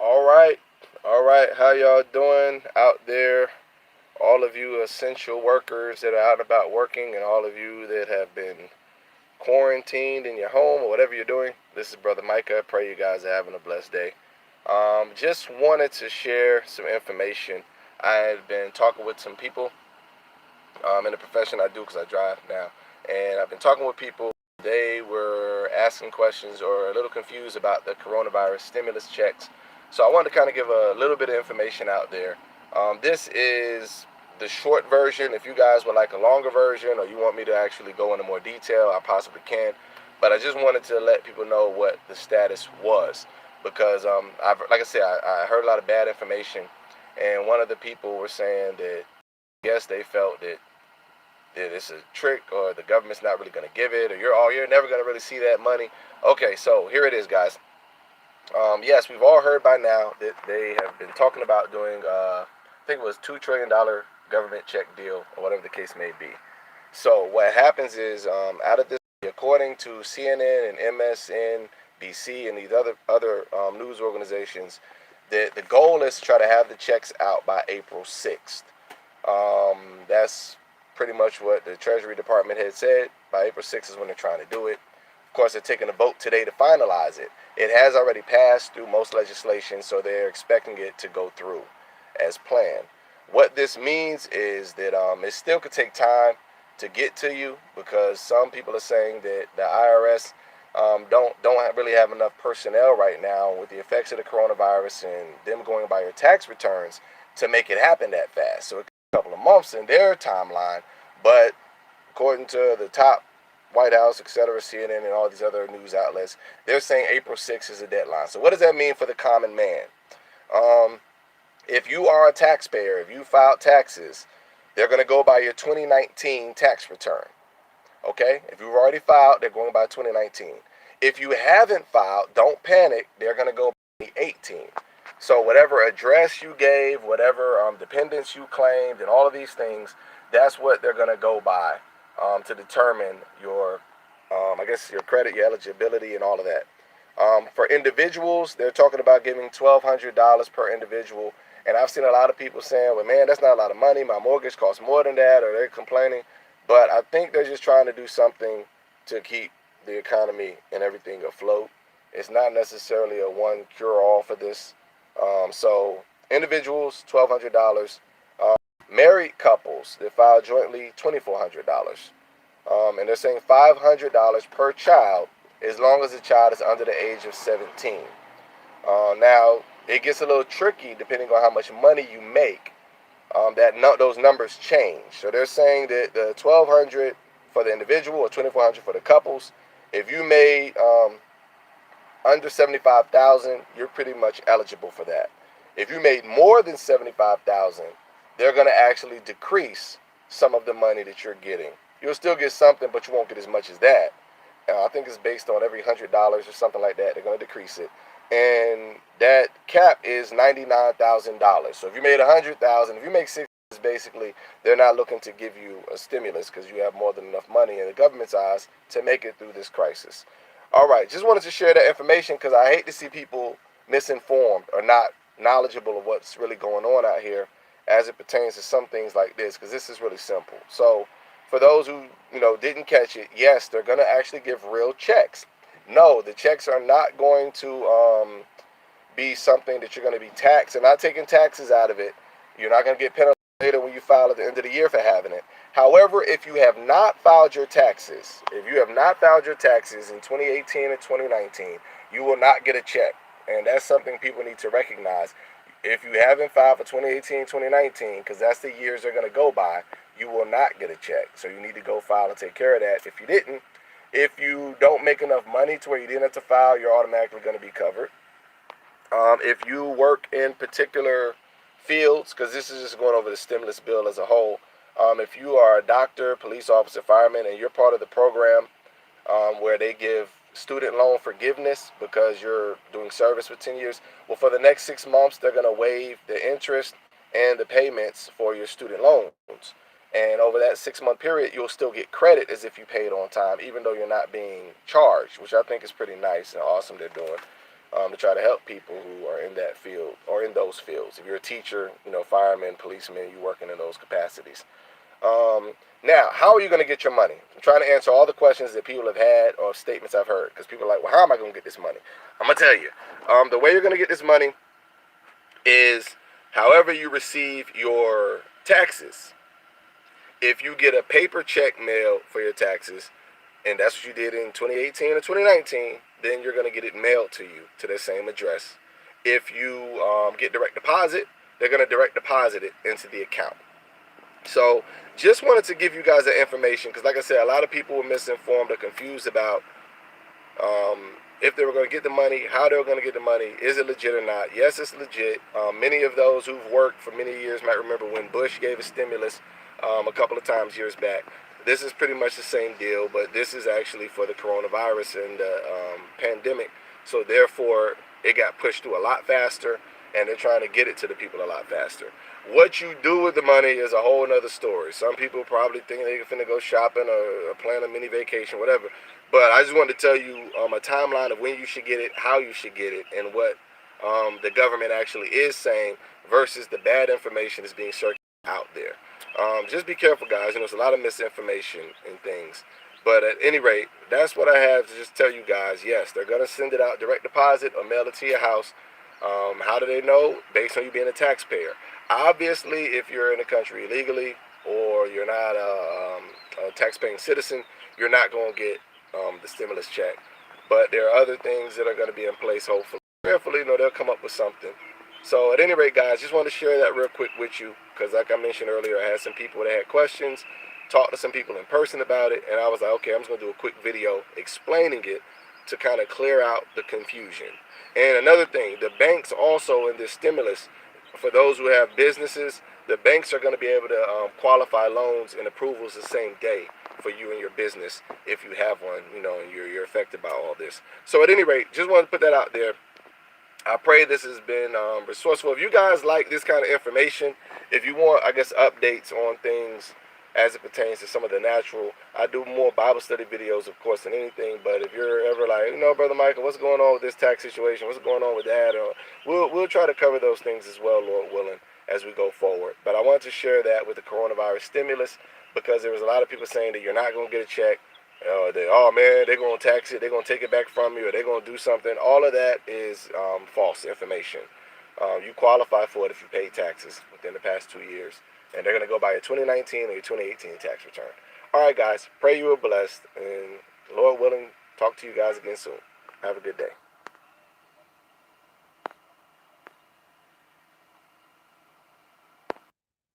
All right, all right. How y'all doing out there? All of you essential workers that are out and about working, and all of you that have been quarantined in your home or whatever you're doing. This is Brother Micah. Pray you guys are having a blessed day. Just wanted to share some information. I had been talking with some people in the profession I do because I drive now, and I've been talking with people. They were asking questions or a little confused about the coronavirus stimulus checks. So I wanted to kind of give a little bit of information out there. This is the short version. If you guys would like a longer version or you want me to actually go into more detail, I possibly can. But I just wanted to let people know what the status was because, like I said, I heard a lot of bad information, and one of the people were saying that yes, they felt that it's a trick or the government's not really going to give it or you're never going to really see that money. Okay, so here it is, guys. Yes, we've all heard by now that they have been talking about doing I think it was $2 trillion government check deal or whatever the case may be. So what happens is out of this, according to CNN and MSNBC and these other news organizations, the goal is to try to have the checks out by April 6th. That's pretty much what the Treasury Department had said. By April 6th is when they're trying to do it. Of course, they're taking a vote today to finalize it. It has already passed through most legislation, so they're expecting it to go through as planned. What this means is that it still could take time to get to you because some people are saying that the IRS don't really have enough personnel right now with the effects of the coronavirus and them going by your tax returns to make it happen that fast. So it could be a couple of months in their timeline, but according to the top White House, etc., CNN, and all these other news outlets, they're saying April 6th is the deadline. So what does that mean for the common man? Um, if you are a taxpayer, if you filed taxes, they're going to go by your 2019 tax return. Okay? If you've already filed, they're going by 2019. If you haven't filed, don't panic. They're going to go by 2018. So whatever address you gave, whatever dependents you claimed, and all of these things, that's what they're going to go by to determine your, I guess, your credit, your eligibility, and all of that. For individuals, they're talking about giving $1,200 per individual. And I've seen a lot of people saying, well, man, that's not a lot of money. My mortgage costs more than that, or they're complaining. But I think they're just trying to do something to keep the economy and everything afloat. It's not necessarily a one cure-all for this. So individuals, $1,200. Married couples that file jointly, $2,400. And they're saying $500 per child as long as the child is under the age of 17. Now, it gets a little tricky depending on how much money you make. Those numbers change. So they're saying that the 1,200 for the individual or 2,400 for the couples. If you made under 75,000, you're pretty much eligible for that. If you made more than 75,000, they're going to actually decrease some of the money that you're getting. You'll still get something, but you won't get as much as that. I think it's based on every $100 or something like that. They're going to decrease it, and that cap is $99,000. So if you made 100,000, if you make 6, basically they're not looking to give you a stimulus because you have more than enough money in the government's eyes to make it through this crisis. All right, just wanted to share that information because I hate to see people misinformed or not knowledgeable of what's really going on out here as it pertains to some things like this, because this is really simple. So for those who didn't catch it, yes, they're going to actually give real checks. No, the checks are not going to be something that you're going to be taxed. They're not taking taxes out of it. You're not going to get penalized later when you file at the end of the year for having it. However, if you have not filed your taxes, in 2018 and 2019, you will not get a check. And that's something people need to recognize. If you haven't filed for 2018, 2019, because that's the years they're going to go by, you will not get a check. So you need to go file and take care of that. If you didn't, if you don't make enough money to where you didn't have to file, you're automatically going to be covered. If you work in particular fields, because this is just going over the stimulus bill as a whole, if you are a doctor, police officer, fireman, and you're part of the program where they give student loan forgiveness because you're doing service for 10 years, well, for the next 6 months, they're going to waive the interest and the payments for your student loans. And over that 6-month period, you'll still get credit as if you paid on time, even though you're not being charged, which I think is pretty nice and awesome they're doing to try to help people who are in that field. or in those fields. If you're a teacher, fireman, policeman, you working in those capacities. Now, how are you going to get your money? I'm trying to answer all the questions that people have had or statements I've heard, because people are like, well, how am I going to get this money? I'm going to tell you. The way you're going to get this money is however you receive your taxes. If you get a paper check mailed for your taxes, and that's what you did in 2018 or 2019, then you're going to get it mailed to you to the same address. If you get direct deposit, they're going to direct deposit it into the account. So just wanted to give you guys that information because, like I said, a lot of people were misinformed or confused about if they were going to get the money, how they were going to get the money, is it legit or not? Yes, it's legit. Many of those who've worked for many years might remember when Bush gave a stimulus a couple of times years back. This is pretty much the same deal, but this is actually for the coronavirus and the pandemic. So therefore, it got pushed through a lot faster, and they're trying to get it to the people a lot faster. What you do with the money is a whole nother story. Some people probably think they're finna go shopping or plan a mini vacation, whatever. But I just wanted to tell you a timeline of when you should get it, how you should get it, and what the government actually is saying versus the bad information that's being circulated out there. Just be careful, guys. There's a lot of misinformation and things. But at any rate, that's what I have to just tell you guys. Yes, they're going to send it out direct deposit or mail it to your house. How do they know? Based on you being a taxpayer. Obviously, if you're in the country illegally or you're not a tax-paying citizen, you're not going to get the stimulus check. But there are other things that are going to be in place, hopefully. Prayerfully, they'll come up with something. So at any rate, guys, just want to share that real quick with you because like I mentioned earlier, I had some people that had questions, talked to some people in person about it, and I was like, okay, I'm just going to do a quick video explaining it to kind of clear out the confusion. And another thing, the banks also in this stimulus, for those who have businesses, the banks are going to be able to qualify loans and approvals the same day for you and your business if you have one, and you're affected by all this. So at any rate, just wanted to put that out there. I pray this has been resourceful. If you guys like this kind of information, if you want, I guess, updates on things as it pertains to some of the natural, I do more Bible study videos, of course, than anything. But if you're ever like, Brother Micah, what's going on with this tax situation? What's going on with that? Or we'll try to cover those things as well, Lord willing, as we go forward. But I wanted to share that with the coronavirus stimulus because there was a lot of people saying that you're not going to get a check. Oh man, they're going to tax it, they're going to take it back from you, or they're going to do something. All of that is false information. You qualify for it if you pay taxes within the past 2 years. And they're going to go by your 2019 or your 2018 tax return. All right, guys, pray you are blessed. And Lord willing, talk to you guys again soon. Have a good day.